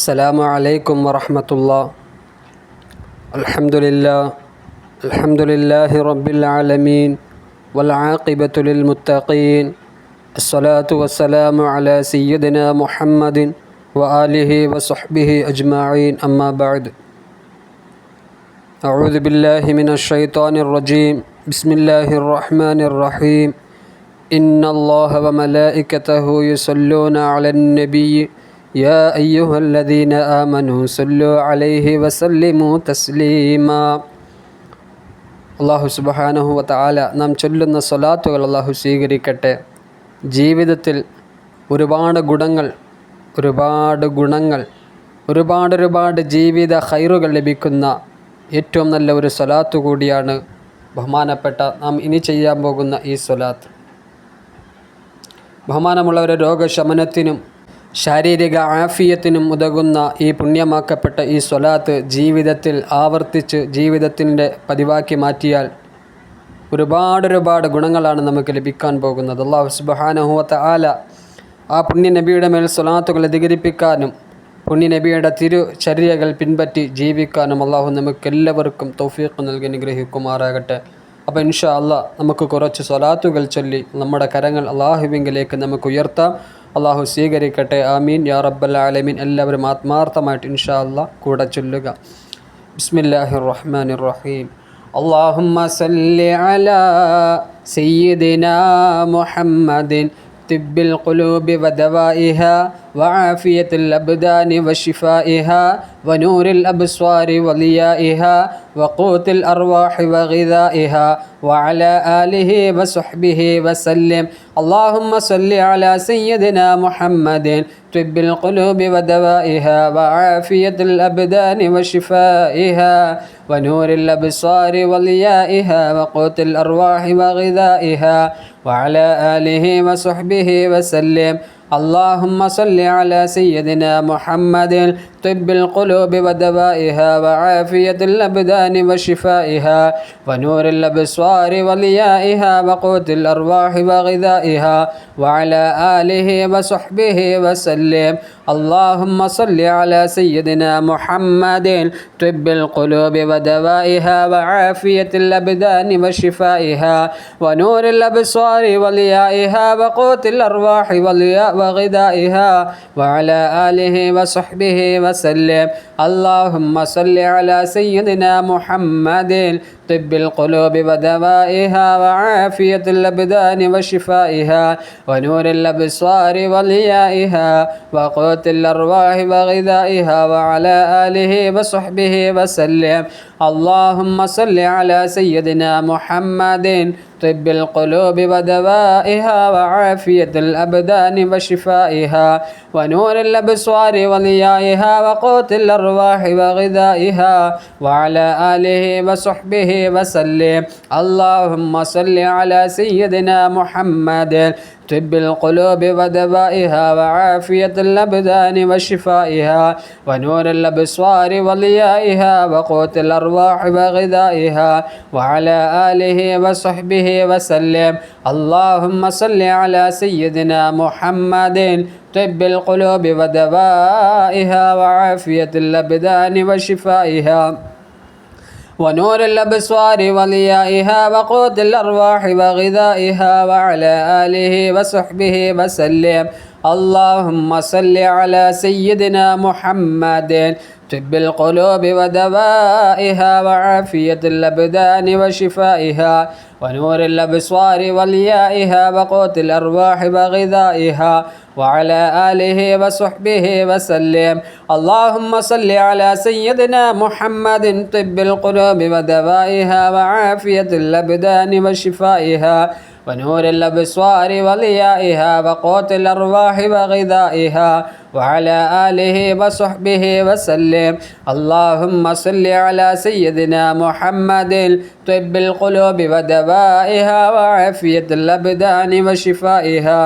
السلام عليكم ورحمة الله. الحمد لله رب العالمين والعاقبة للمتقين. الصلاة والسلام على سيدنا محمد وآله وصحبه أجمعين. أما بعد، أعوذ بالله من الشيطان الرجيم. بسم الله الرحمن الرحيم. إن الله وملائكته يصلون على النبي يا أيها الذين آمنوا صلوا عليه وسلموا تسليما. അള്ളാഹു സുബ്ഹാനഹു വ തആല നാം ചൊല്ലുന്ന സ്വലാത്തുകൾ അള്ളാഹു സ്വീകരിക്കട്ടെ. ജീവിതത്തിൽ ഒരുപാട് ജീവിത ഖൈറുകൾ ലഭിക്കുന്ന ഏറ്റവും നല്ല ഒരു സ്വലാത്ത് കൂടിയാണ് ബഹുമാനപ്പെട്ട നാം ഇനി ചെയ്യാൻ പോകുന്ന ഈ സ്വലാത്ത്. ബഹുമാനമുള്ളവരെ, രോഗശമനത്തിനും ശാരീരിക ആഫിയത്തിനും ഉതകുന്ന ഈ പുണ്യമാക്കപ്പെട്ട ഈ സ്വലാത്ത് ജീവിതത്തിൽ ആവർത്തിച്ച് ജീവിതത്തിൻ്റെ പതിവാക്കി മാറ്റിയാൽ ഒരുപാട് ഗുണങ്ങളാണ് നമുക്ക് ലഭിക്കാൻ പോകുന്നത്. അല്ലാഹു സുബ്ഹാനഹു വ തആല ആ പുണ്യ നബിയുടെ മേൽ സ്വലാത്തുകൾ അധികരിപ്പിക്കാനും പുണ്യ നബിയുടെ തിരുചര്യകൾ പിൻപറ്റി ജീവിക്കാനും അള്ളാഹു നമുക്കെല്ലാവർക്കും തൗഫീഖ് നൽകി അനുഗ്രഹിക്കുമാറാകട്ടെ. അപ്പോൾ ഇൻഷാ അല്ലാഹ് നമുക്ക് കുറച്ച് സ്വലാത്തുകൾ ചൊല്ലി നമ്മുടെ കരങ്ങൾ അള്ളാഹുവിങ്കിലേക്ക് നമുക്ക് ഉയർത്താം. അള്ളാഹു സ്വീകരിക്കട്ടെ. ആമീൻ യാ റബ്ബൽ ആലമീൻ. എല്ലാവരും ആത്മാർത്ഥമായിട്ട് ഇൻഷാ അല്ലാഹ് കൂടെ ചൊല്ലുക. ബിസ്മില്ലാഹിർ റഹ്മാനിർ റഹീം. അല്ലാഹുമ്മ സല്ലി അലാ സയ്യിദിനാ മുഹമ്മദിൻ തിബ്ബിൽ ഖുലൂബി വദവാഇഹാ വആഫിയത്തുൽ അബ്ദാനി വശിഫാഇഹാ വനൂറിൽ അബ്സ്വാരി വലിയാഇഹാ വഖൂത്തിൽ അർവാഹി വഗിദാഇഹാ വഅലാ ആലിഹി വസഹ്ബിഹി വസല്ലം. اللهم صل على سيدنا محمد طب القلوب ودوائها وعافية الأبدان وشفائها ونور الأبصار وليائها وقوت الأرواح وغذائها وعلى آله وصحبه وسلم. اللهم صل على سيدنا محمد طب القلوب ودوائها وعافية الأبدان وشفائها ونور الأبصار وليائها وقوت الأرواح وغذائها وعلى آله وصحبه وسلم. اللهم صل على سيدنا محمد طب القلوب ودوائها وعافية الأبدان وشفائها ونور الأبصار وليائها وقوت الأرواح وغذائها وعلى آله وصحبه وسلم. اللهم صل على سيدنا محمد طب القلوب ودوائها وعافية الأبدان وشفائها ونور الأبصار وليائها وقوت الأرواح وغذائها وعلى آله وصحبه وسلم. اللهم صل على سيدنا محمد طب القلوب ودوائها وعافية الأبدان وشفائها ونور الأبصار وليائها وقوت الأرواح وغذائها وعلى آله وصحبه وسلم. اللهم صل على سيدنا محمد طب القلوب ودوائها وعافية الأبدان وشفائها ونور الأبصار وليائها وقوت الأرواح وغذائها وعلى آله وصحبه وسلم. اللهم صل على سيدنا محمد طب القلوب ودوائها وعافية الأبدان وشفائها ونور الأبصار وليائها وقوت الأرواح وغذائها وعلى آله وصحبه وسلم. اللهم صل على سيدنا محمد طب القلوب ودوائها وعافية الأبدان وشفائها ونور الأبصار وليائها وقوت الأرواح وغذائها وعلى آله وصحبه وسلم. اللهم صل على سيدنا محمد طب القلوب ودوائها وعافية الأبدان وشفائها ونور الأبصار وليائها وقوت الأرواح وغذائها وعلى آله وصحبه وسلم. اللهم صل على سيدنا محمد طب القلوب ودوائها وعافية الأبدان وشفائها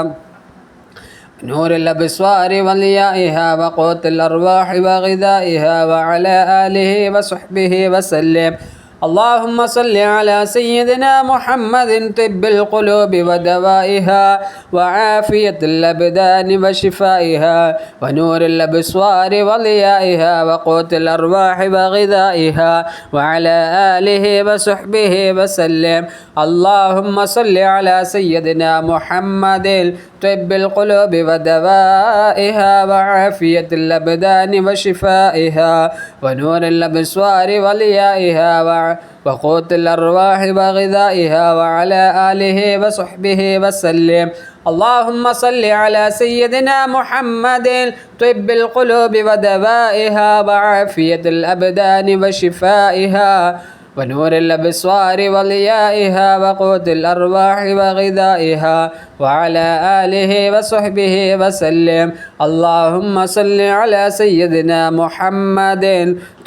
نور الأبصار وليائها وقوت الأرواح وغذائها وعلى آله وصحبه وسلم. اللهم صل على سيدنا محمد طب القلوب ودوائها وعافية الأبدان وشفائها ونور الأبصار وضيائها وقوت الأرواح وغذائها وعلى آله وصحبه وسلم. اللهم صل على سيدنا محمد طب القلوب ودوائها وعافية الأبدان وشفائها ونور الأبصار وضيائها وقوت الأرواح وغذائها وعلى آله وصحبه وسلم. اللهم صل على سيدنا محمد طب القلوب ودوائها وعافية الأبدان وشفائها ونور الأبصار وضيائها وقوت الأرواح وغذائها وعلى آله وصحبه وسلم. اللهم صل على سيدنا محمد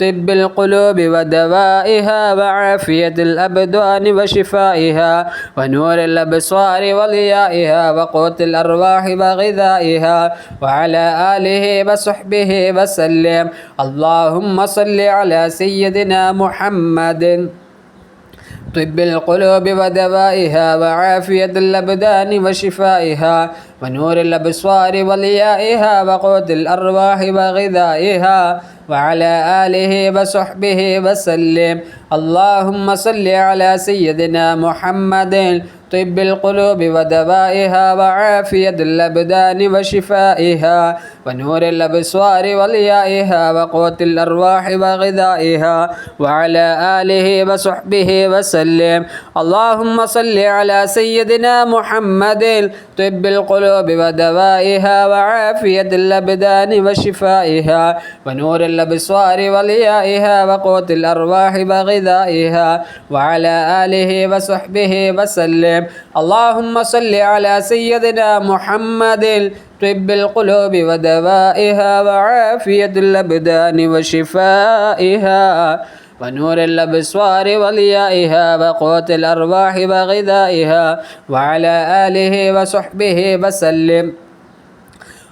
طب القلوب ودوائها وعافية الأبدان وشفائها ونور الأبصار وضيائها وقوت الأرواح وغذائها وعلى آله وصحبه وسلم. اللهم صل على سيدنا محمد طب القلوب ودوائها وعافية الأبدان وشفائها ونور الأبصار وضيائها وقوت الأرواح وغذائها وعلى آله وصحبه وسلم. اللهم صل على سيدنا محمد طب القلوب ودوائها وعافية الأبدان وشفائها ونور الأبصار وضيائها وقوت الأرواح وغذائها وعلى آله وصحبه وسلم. اللهم صل على سيدنا محمد طب القلوب ودوائها وعافية الأبدان وشفائها ونور الأبصار وضيائها وقوت الأرواح وغذائها وعلى آله وصحبه وسلم. اللهم صل على سيدنا محمد طب القلوب ودوائها وعافية الأبدان وشفائها ونور الأبصار وضيائها وقوت الأرواح وغذائها وعلى آله وصحبه وسلم.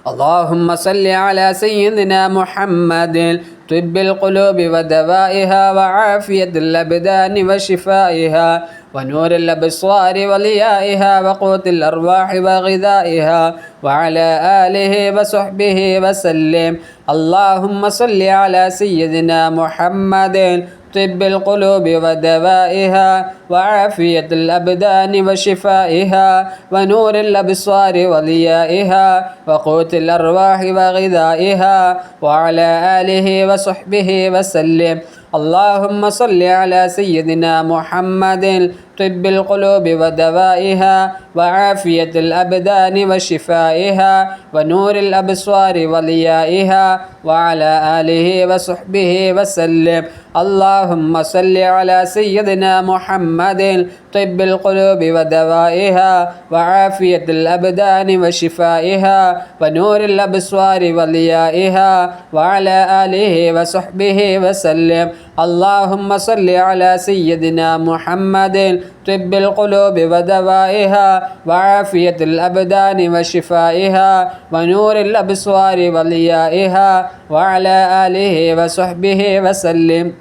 اللهم صل على سيدنا محمد طب القلوب ودوائها وعافية الأبدان وشفائها ونور الأبصار وضيائها وقوت الأرواح وغذائها وعلى آله وصحبه وسلم. اللهم صل على سيدنا محمد طب القلوب ودوائها وعافية الأبدان وشفائها ونور الأبصار وضيائها وقوت الأرواح وغذائها وعلى آله وصحبه وسلم. اللهم صل على سيدنا محمد طب القلوب ودوائها وعافية الأبدان وشفائها ونور الأبصار وضيائها وعلى آله وصحبه وسلم. اللهم صل على سيدنا محمد طب القلوب ودوائها وعافية الأبدان وشفائها ونور الأبصار وضيائها وعلى آله وصحبه وسلم. اللهم صل على سيدنا محمد طب القلوب ودوائها وعافية الأبدان وشفائها ونور الأبصار وضيائها وعلى آله وصحبه وسلم.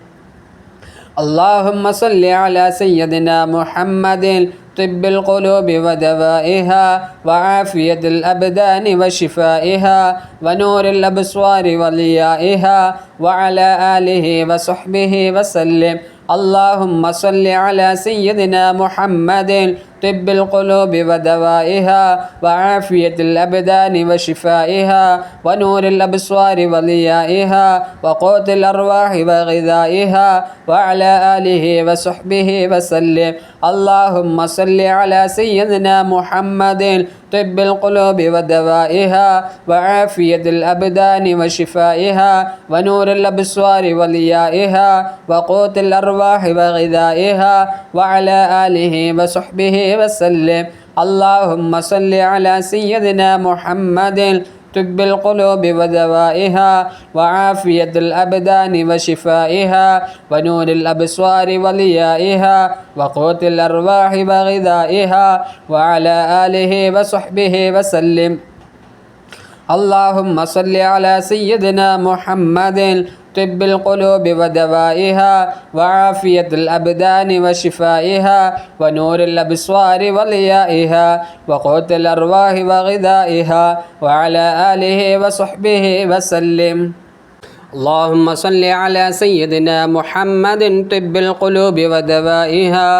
اللهم صل على سيدنا محمد طب القلوب ودوائها وعافية الأبدان وشفائها ونور الأبصار وضيائها وعلى آله وصحبه وسلم. اللهم صل على سيدنا محمد طب القلوب ودوائها وعافية الأبدان وشفائها ونور الأبصار وضيائها وقوت الأرواح وغذائها وعلى آله وصحبه وسلم. اللهم صل على سيدنا محمد طب القلوب ودوائها وعافية الأبدان وشفائها ونور الأبصار وضيائها وقوت الأرواح وغذائها وعلى آله وصحبه وسلم. اللهم صل على سيدنا محمد طب القلوب ودوائها وعافية الأبدان وشفائها ونور الأبصار وضيائها وقوت الأرواح وغذائها وعلى آله وصحبه وسلم. اللهم صل على سيدنا محمد طب القلوب ودوائها وعافية الأبدان وشفائها ونور الأبصار وضيائها وقوت الأرواح وغذائها وعلى آله وصحبه وسلم. اللهم صل على سيدنا محمد طب القلوب ودوائها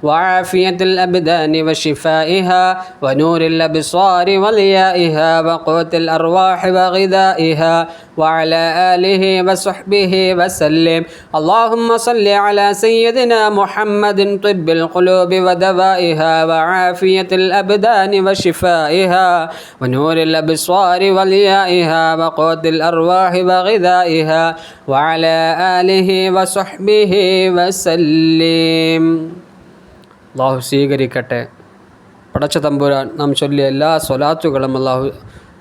وعافية الأبدان وشفائها ونور الأبصار وضيائها وقوت الأرواح وغذائها وعلى آله وصحبه وسلم. اللهم صل على سيدنا محمد طب القلوب ودوائها وعافية الأبدان وشفائها ونور الأبصار وضيائها وقوت الأرواح وغذائها وعلى آله وصحبه وسلم. അള്ളാഹു സ്വീകരിക്കട്ടെ. പടച്ച തമ്പുരാൻ നാം ചൊല്ലിയ എല്ലാ സ്വലാത്തുകളും അള്ളാഹു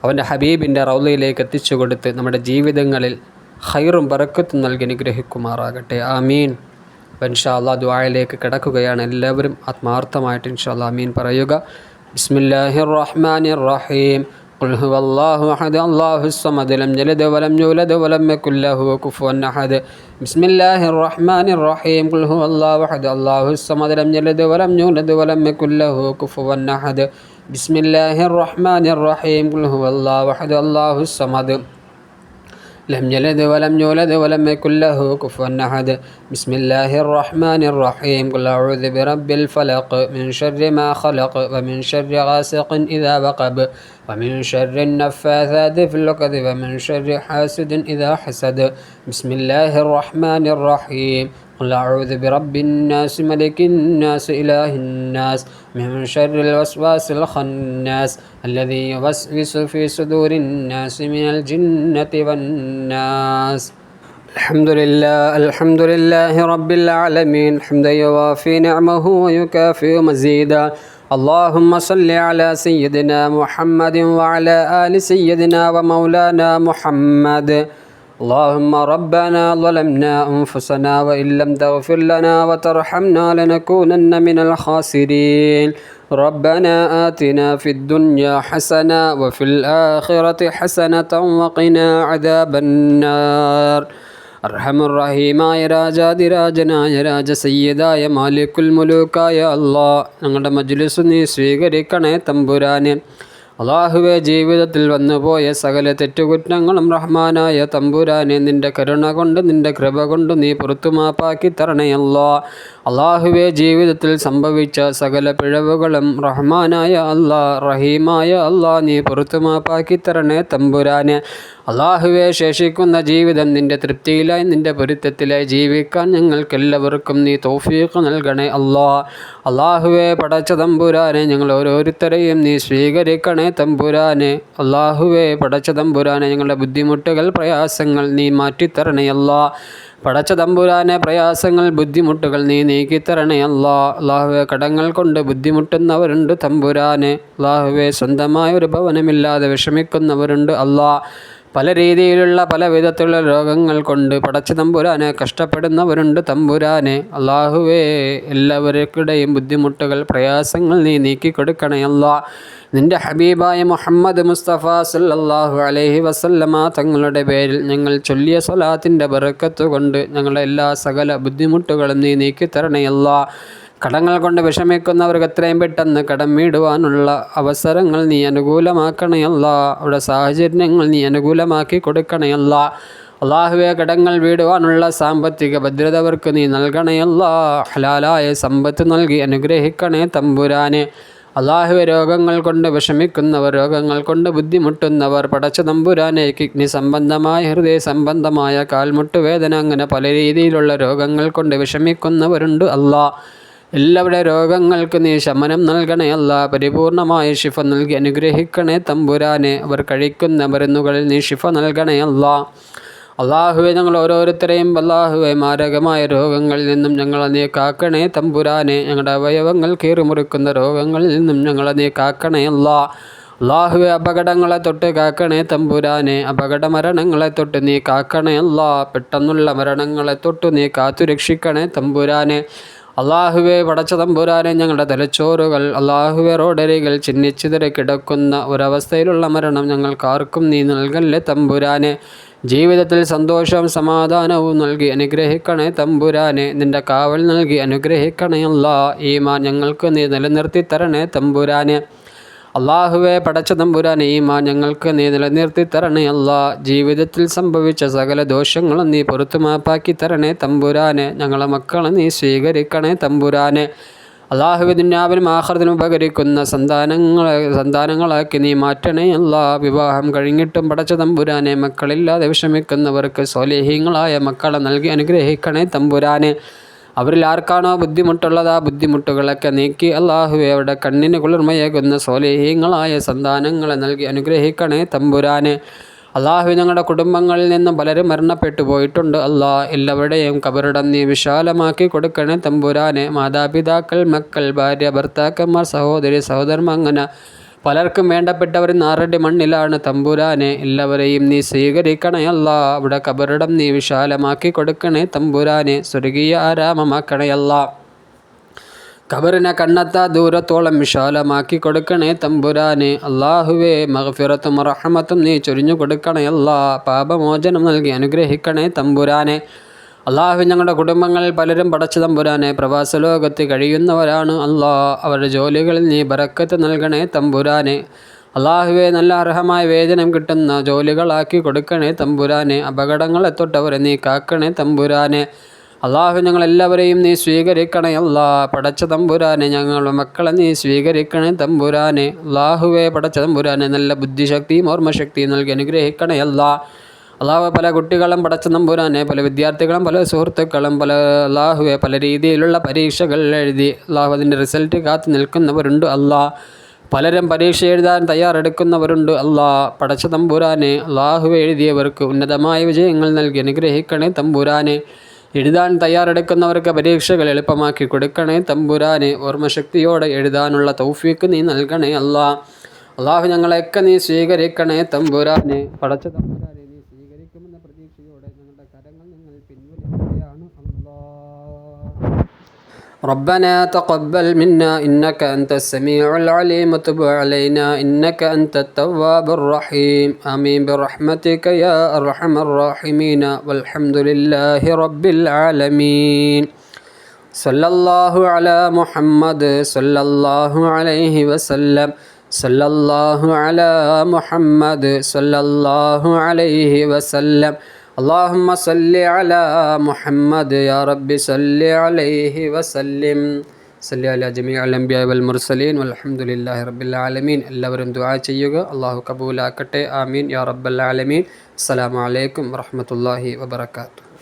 അവൻ്റെ ഹബീബിൻ്റെ റൗളയിലേക്ക് എത്തിച്ചു കൊടുത്ത് നമ്മുടെ ജീവിതങ്ങളിൽ ഖൈറും ബറക്കത്തും നൽകി അനുഗ്രഹിക്കുമാറാകട്ടെ. ആമീൻ. അപ്പോൾ ഇൻഷാ അല്ലാഹ് ദുആയിലേക്ക് കിടക്കുകയാണ്. എല്ലാവരും ആത്മാർത്ഥമായിട്ട് ഇൻഷാ അല്ലാഹ് ആമീൻ പറയുക. ബിസ്മില്ലാഹിർ റഹ്മാനിർ റഹീം. ഖുൽ ഹുവല്ലാഹു അഹദ് അല്ലാഹുസ് സമദ് ലം യലിദ് വലം യൂലദ് വലം യകുൽ ലഹു കുഫുവൻ അഹദ്. ബിസ്മില്ലാഹിർ റഹ്മാനിർ റഹീം. ഖുൽ ഹുവല്ലാഹു അഹദ് അല്ലാഹുസ് സമദ് ലം യലിദ് വലം യൂലദ് വലം യകുൽ ലഹു കുഫുവൻ അഹദ്. ബിസ്മില്ലാഹിർ റഹ്മാനിർ റഹീം. ഖുൽ ഹുവല്ലാഹു അഹദ് അല്ലാഹുസ് സമദ് لم يلد ولم يولد ولم يكن له كفوا أحد. بسم الله الرحمن الرحيم. قل أعوذ برب الفلق من شر ما خلق ومن شر غاسق إذا وقب ومن شر النفاثات في العقد ومن شر حاسد إذا حسد. بسم الله الرحمن الرحيم. قل أعوذ برب الناس ملك الناس إله الناس من شر الوسواس الخناس الذي يوسوس في صدور الناس من الجنة والناس. الحمد لله رب العالمين حمدا يوافي نعمه ويكافئ مزيدا. اللهم صل على سيدنا محمد وعلى آل سيدنا ومولانا محمد. اللهم ربنا ظلمنا أنفسنا وإن لم تغفر لنا وترحمنا لنكونن من الخاسرين. ربنا آتنا في الدنيا حسنة وفي الآخرة حسنة وقنا عذاب النار. അർഹമുറഹീമായ രാജാതിരാജനായ രാജസയ്യിദായ മാലിക്കുൽ മുലൂക്കായ അല്ലാഹ്, ഞങ്ങളുടെ മജ്ലിസ് നീ സ്വീകരിക്കണേ തമ്പുരാനെ. അള്ളാഹുവെ, ജീവിതത്തിൽ വന്നുപോയ സകല തെറ്റുകുറ്റങ്ങളും റഹ്മാനായ തമ്പുരാനെ നിൻ്റെ കരുണ കൊണ്ട് നിൻ്റെ കൃപ കൊണ്ട് നീ പുറത്തു മാപ്പാക്കി തരണേ അല്ലാഹ്. അള്ളാഹുവെ, ജീവിതത്തിൽ സംഭവിച്ച സകല പിഴവുകളും റഹ്മാനായ അല്ലാഹ് റഹീമായ അല്ലാഹ് നീ പുറത്തു മാപ്പാക്കി തരണേ തമ്പുരാനെ. അള്ളാഹുവെ, ശേഷിക്കുന്ന ജീവിതം നിൻ്റെ തൃപ്തിയിലായി നിൻ്റെ പൊരുത്തത്തിലായി ജീവിക്കാൻ ഞങ്ങൾക്കെല്ലാവർക്കും നീ തൗഫീഖ് നൽകണേ അല്ലാഹ്. അള്ളാഹുവെ, പടച്ച തമ്പുരാനെ, ഞങ്ങൾ ഓരോരുത്തരെയും നീ സ്വീകരിക്കണേ തമ്പുരാനെ. അള്ളാഹുവെ, പടച്ച തമ്പുരാനെ, ഞങ്ങളുടെ ബുദ്ധിമുട്ടുകൾ പ്രയാസങ്ങൾ നീ മാറ്റിത്തരണേ അല്ലാഹ്. പടച്ച തമ്പുരാനെ, പ്രയാസങ്ങൾ ബുദ്ധിമുട്ടുകൾ നീ നീക്കിത്തരണേ അല്ലാഹ്. അള്ളാഹുവെ, കടങ്ങൾ കൊണ്ട് ബുദ്ധിമുട്ടുന്നവരുണ്ട് തമ്പുരാനെ. അള്ളാഹുവെ, സ്വന്തമായ ഒരു ഭവനമില്ലാതെ വിഷമിക്കുന്നവരുണ്ട് അല്ലാഹ്. പല രീതിയിലുള്ള പല വിധത്തിലുള്ള രോഗങ്ങൾ കൊണ്ട് പടച്ച തമ്പുരാനെ കഷ്ടപ്പെടുന്നവരുണ്ട് തമ്പുരാനെ. അള്ളാഹുവേ, എല്ലാവർക്കുടെയും ബുദ്ധിമുട്ടുകൾ പ്രയാസങ്ങൾ നീ നീക്കിക്കൊടുക്കണേ അല്ലാഹ്. നിൻ്റെ ഹബീബായ മുഹമ്മദ് മുസ്തഫ സല്ലല്ലാഹു അലൈഹി വസല്ലമ തങ്ങളുടെ പേരിൽ ഞങ്ങൾ ചൊല്ലിയ സ്വലാത്തിൻ്റെ ബറക്കത്ത് കൊണ്ട് ഞങ്ങളുടെ എല്ലാ സകല ബുദ്ധിമുട്ടുകളും നീ നീക്കിത്തരണേ അല്ലാഹ്. കടങ്ങൾ കൊണ്ട് വിഷമിക്കുന്നവർക്ക് എത്രയും പെട്ടെന്ന് കടം വീടുവാനുള്ള അവസരങ്ങൾ നീ അനുകൂലമാക്കണേ അല്ലാഹ്. അവിടെ സാഹചര്യങ്ങൾ നീ അനുകൂലമാക്കി കൊടുക്കണേ അല്ലാഹ്. അള്ളാഹുവെ, കടങ്ങൾ വീടുവാനുള്ള സാമ്പത്തിക ഭദ്രത അവർക്ക് നീ നൽകണേ അല്ലാഹ്. ഹലാലായ സമ്പത്ത് നൽകി അനുഗ്രഹിക്കണേ തമ്പുരാനെ. അള്ളാഹുവെ, രോഗങ്ങൾ കൊണ്ട് വിഷമിക്കുന്നവർ, രോഗങ്ങൾ കൊണ്ട് ബുദ്ധിമുട്ടുന്നവർ, പടച്ച തമ്പുരാനെ, കിഡ്നി സംബന്ധമായ ഹൃദയ സംബന്ധമായ കാൽമുട്ടുവേദന, അങ്ങനെ പല രീതിയിലുള്ള രോഗങ്ങൾ കൊണ്ട് വിഷമിക്കുന്നവരുണ്ട് അല്ലാഹ്. എല്ലാവരുടെ രോഗങ്ങൾക്ക് നീ ശമനം നൽകണേ അല്ലാഹ്. പരിപൂർണമായ ശിഫ നൽകി അനുഗ്രഹിക്കണേ തമ്പുരാനെ. അവർ കഴിക്കുന്ന മരുന്നുകളിൽ നീ ശിഫ നൽകണേ അല്ലാഹ്. അള്ളാഹുവെ, ഞങ്ങൾ ഓരോരുത്തരെയും അള്ളാഹുവെ മാരകമായ രോഗങ്ങളിൽ നിന്നും ഞങ്ങളെ നീ കാക്കണേ തമ്പുരാനെ. ഞങ്ങളുടെ അവയവങ്ങൾ കീറിമുറിക്കുന്ന രോഗങ്ങളിൽ നിന്നും ഞങ്ങളെ നീ കാക്കണേ അല്ലാഹ്. അള്ളാഹുവെ, അപകടങ്ങളെ തൊട്ട് കാക്കണേ തമ്പുരാനെ. അപകട മരണങ്ങളെ തൊട്ട് നീ കാക്കണേ അല്ലാഹ്. പെട്ടെന്നുള്ള മരണങ്ങളെ തൊട്ട് നീ കാത്തുരക്ഷിക്കണേ തമ്പുരാനെ. അള്ളാഹുവെ, പടച്ച തമ്പുരാനെ, ഞങ്ങളുടെ തലച്ചോറുകൾ അള്ളാഹുവെ റോഡരികൾ ചിന്നിച്ചിതറി കിടക്കുന്ന ഒരവസ്ഥയിലുള്ള മരണം ഞങ്ങൾക്കാർക്കും നീ നൽകല്ലേ തമ്പുരാനെ. ജീവിതത്തിൽ സന്തോഷവും സമാധാനവും നൽകി അനുഗ്രഹിക്കണേ തമ്പുരാനെ. നിൻ്റെ കാവൽ നൽകി അനുഗ്രഹിക്കണേ അല്ലാ. ഈമാൻ ഞങ്ങൾക്ക് നീ നിലനിർത്തി തരണേ തമ്പുരാനെ. അള്ളാഹുവെ പടച്ച തമ്പുരാനെ, ഈമാൻ ഞങ്ങൾക്ക് നീ നിലനിർത്തി തരണേ അല്ലാ. ജീവിതത്തിൽ സംഭവിച്ച സകല ദോഷങ്ങളും നീ പുറത്തു മാപ്പാക്കി തരണേ തമ്പുരാനെ. ഞങ്ങളെ മക്കളെ നീ സ്വീകരിക്കണേ തമ്പുരാനെ. അള്ളാഹുവെ ദുനിയാവിലും ആഖിറത്തിലും ഉപകരിക്കുന്ന സന്താനങ്ങളാക്കി നീ മാറ്റണേ അല്ലാ. വിവാഹം കഴിഞ്ഞിട്ടും പടച്ച തമ്പുരാനെ മക്കളില്ലാതെ വിഷമിക്കുന്നവർക്ക് സ്വാലിഹീങ്ങളായ മക്കളെ നൽകി അനുഗ്രഹിക്കണേ തമ്പുരാനെ. അവരിൽ ആർക്കാണോ ബുദ്ധിമുട്ടുള്ളത് ആ ബുദ്ധിമുട്ടുകളൊക്കെ നീക്കി അള്ളാഹുവെ അവരുടെ കണ്ണിന് കുളിർമയേകുന്ന സ്വാലിഹീങ്ങളായ സന്താനങ്ങളെ നൽകി അനുഗ്രഹിക്കണേ തമ്പുരാനെ. അള്ളാഹു ഞങ്ങളുടെ കുടുംബങ്ങളിൽ നിന്ന് പലരും മരണപ്പെട്ടു പോയിട്ടുണ്ട് അല്ലാ. എല്ലാവരുടെയും കബറിടം നീ വിശാലമാക്കി കൊടുക്കണേ തമ്പുരാനെ. മാതാപിതാക്കൾ, മക്കൾ, ഭാര്യ, ഭർത്താക്കന്മാർ, സഹോദരി, സഹോദരന്മാർ, അങ്ങനെ പലർക്കും വേണ്ടപ്പെട്ടവർ നാറടി മണ്ണിലാണ് തമ്പുരാനെ. എല്ലാവരെയും നീ സ്വീകരിക്കണേ അല്ലാ. അവിടെ കബറിടം നീ വിശാലമാക്കി കൊടുക്കണേ തമ്പുരാനെ. സ്വർഗീയ ആരാമമാക്കണേ അല്ലാ. ഖബറിനെ കണ്ണെത്താ ദൂരത്തോളം വിശാലമാക്കി കൊടുക്കണേ തമ്പുരാനെ. അള്ളാഹുവേ മഗ്ഫിറത്തും റഹ്മത്തും നീ ചൊരിഞ്ഞു കൊടുക്കണേ അല്ലാ. പാപമോചനം നൽകി അനുഗ്രഹിക്കണേ തമ്പുരാനെ. അള്ളാഹു ഞങ്ങളുടെ കുടുംബങ്ങളിൽ പലരും പടച്ച തമ്പുരാനെ പ്രവാസ ലോകത്ത് കഴിയുന്നവരാണ് അല്ലാ. അവരുടെ ജോലികളിൽ നീ ബറക്കത്ത് നൽകണേ തമ്പുരാനെ. അള്ളാഹുവെ നല്ല അർഹമായ വേതനം കിട്ടുന്ന ജോലികളാക്കി കൊടുക്കണേ തമ്പുരാനെ. അപകടങ്ങളെ തൊട്ടവരെ നീ കാക്കണേ തമ്പുരാനെ. അള്ളാഹു ഞങ്ങളെല്ലാവരെയും നീ സ്വീകരിക്കണേ അല്ലാ. പടച്ച തമ്പുരാനെ ഞങ്ങളുടെ മക്കളെ നീ സ്വീകരിക്കണേ തമ്പുരാനെ. അള്ളാഹുവെ പടച്ച തമ്പുരാനെ നല്ല ബുദ്ധിശക്തിയും ഓർമ്മശക്തിയും നൽകി അനുഗ്രഹിക്കണേ അല്ലാ. അള്ളാഹു പല കുട്ടികളും പടച്ച തമ്പുരാനെ, പല വിദ്യാർത്ഥികളും പല സുഹൃത്തുക്കളും അള്ളാഹുവെ പല രീതിയിലുള്ള പരീക്ഷകൾ എഴുതി അള്ളാഹു അതിൻ്റെ റിസൾട്ട് കാത്തു നിൽക്കുന്നവരുണ്ട് അല്ലാ. പലരും പരീക്ഷ എഴുതാൻ തയ്യാറെടുക്കുന്നവരുണ്ട് അല്ലാ. പടച്ച തമ്പുരാനെ, അള്ളാഹുവെ എഴുതിയവർക്ക് ഉന്നതമായ വിജയങ്ങൾ നൽകി അനുഗ്രഹിക്കണേ തമ്പുരാനെ. എഴുതാൻ തയ്യാറെടുക്കുന്നവർക്ക് പരീക്ഷകൾ എളുപ്പമാക്കി കൊടുക്കണേ തമ്പുരാനെ. ഓർമ്മശക്തിയോടെ എഴുതാനുള്ള തൗഫീക്ക് നീ നൽകണേ അല്ലാ. അള്ളാഹു ഞങ്ങളെയൊക്കെ നീ സ്വീകരിക്കണേ തമ്പുരാനെ. പടച്ച തമ്പുരാനെ, നീ സ്വീകരിക്കുമെന്ന പ്രതീക്ഷയോടെ ഞങ്ങളുടെ കരങ്ങൾ നിങ്ങൾ പിൻവലിക്കുകയാണ് അല്ലാ. ربنا تقبل منا إنك أنت السميع العليم وتب علينا إنك أنت التواب الرحيم آمين برحمتك يا أرحم الراحمين والحمد لله رب العالمين صلى الله على محمد صلى الله عليه وسلم صلى الله على محمد صلى الله عليه وسلم اللهم صل على محمد يا رب صل عليه وسلم صل على جميع الأنبياء والمرسلين والحمد لله رب العالمين. എല്ലാവരും ദുആ ചെയ്യുക. അല്ലാഹു കബൂലാക്കട്ടെ. ആമീൻ യാ റബ്ബൽ ആലമീൻ. അസ്സലാമു അലൈക്കും വറഹ്മത്തുള്ളാഹി വബറകാതുഹു.